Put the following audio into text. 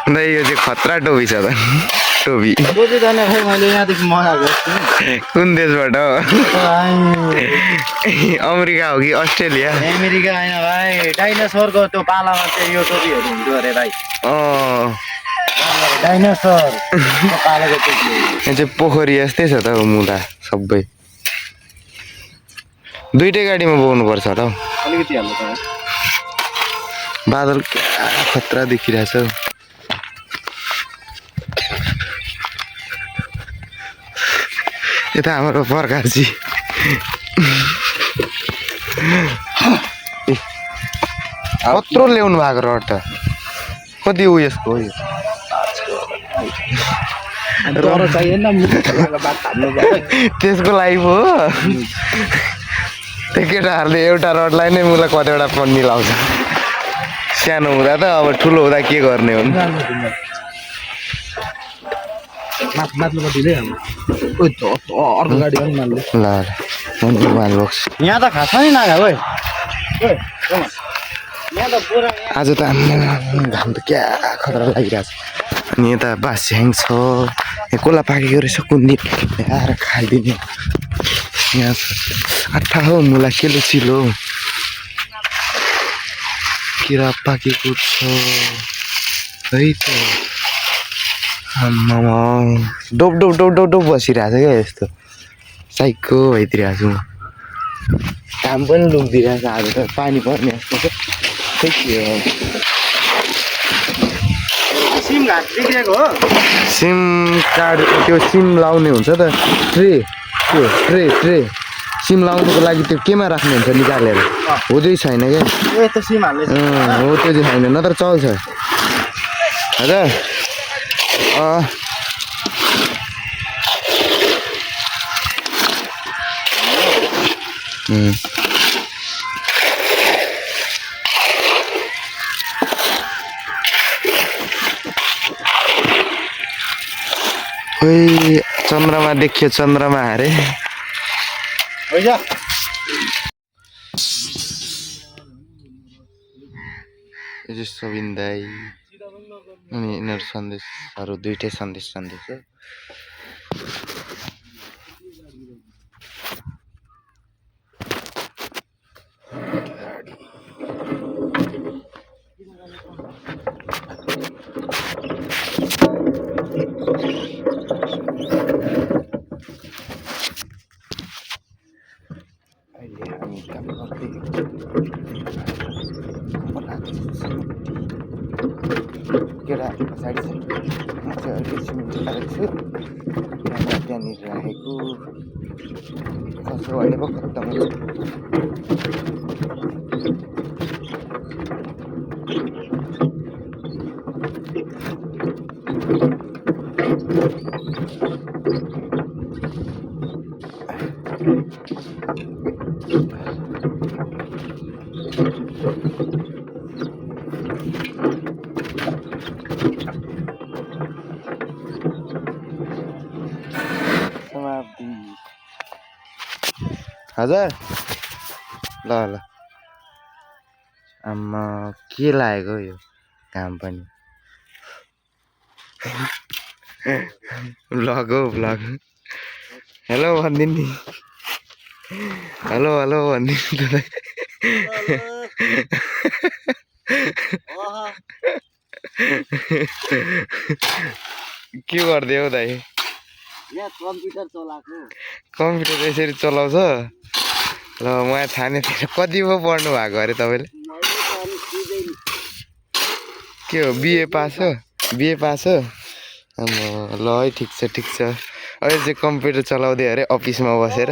अन्त यो चाहिँ खतरा टोपी छ त टोपी टोपी त भाइ मैले यहाँदेखि मगाएको कुन देशबाट हो अमेरिका हो कि अस्ट्रेलिया अमेरिका होइन भाइ डाइनोसरको त्यो पालामा चाहिँ यो टोपीहरू हुन्थ्यो अरे भाइ डाइनोसर पालाको टोपी यो चाहिँ पोखरी जस्तै छ त मुला सबै दुईटै गाडीमा बोक्नुपर्छ होला हौ अलिकति हाल्नु त बादल क्या खतरा देखिरहेछ हौ यता हाम्रो प्रकारजी कत्रो ल्याउनु भएको रड त कति उ यसको हो यो त्यसको लागि हो त्यो केटाहरूले एउटा रडलाई नै मलाई कतिवटा पन्नी लाउँछ सानो हुँदा त अब ठुलो हुँदा के गर्ने हो अर्को गाडी पनि मान्नु ल मालबक्स यहाँ त खास नि नागा है आज त घाम त क्या खतरा लागिरहेको छ अनि यता बास्याङ छ यहाँ कोला पाकेको रहेछ कुन्नी आएर खाइदिने यहाँ आठा हो मुला केलो चिलो किरा पाकेको छ है त आम्मामा dope dope dope dope dope बसिरहेको छ क्या यस्तो साइको भइदिइरहेको छु म घाम पनि लुकिदिइरहेको छ आज त पानी पर्ने जस्तो छ खै के हो सिम घाट बिग्रेको हो सिम कार्ड त्यो सिम लाउने हुन्छ त ट्रे त्यो ट्रे सिम लाउनुको लागि त्यो केमा राख्नुहुन्छ निकालेर हो त्यही छैन क्या ए त सिम हाल्ने हो त्यो चाहिँ छैन नत्र चल्छ हजुर ओइ चन्द्रमा देखियो चन्द्रमा अरे होइन यो चाहिँ सबिन दाई अनि यिनीहरू सन्देशहरू दुइटै सन्देश केटाहरू पछाडि छ म चाहिँ अर्कै सिमेन्ट लगाएको छु त्यहाँनिर राखेको खस्रो अहिले पो खत्तम हुन्छ हजुर ल ल आम्मा के लागेको यो घाम पनि भ्लग हो भ्लग हेलो भनिदिनु नि हेलो हेलो भनिदिनु के गरिदियो हौ दाइ कम्प्युटर यसरी चलाउँछ ल मलाई थाहा नै थिएन कति पो पढ्नु भएको अरे तपाईँले के हो बिए पास हो ल है ठिक छ अहिले चाहिँ कम्प्युटर चलाउँदै अरे अफिसमा बसेर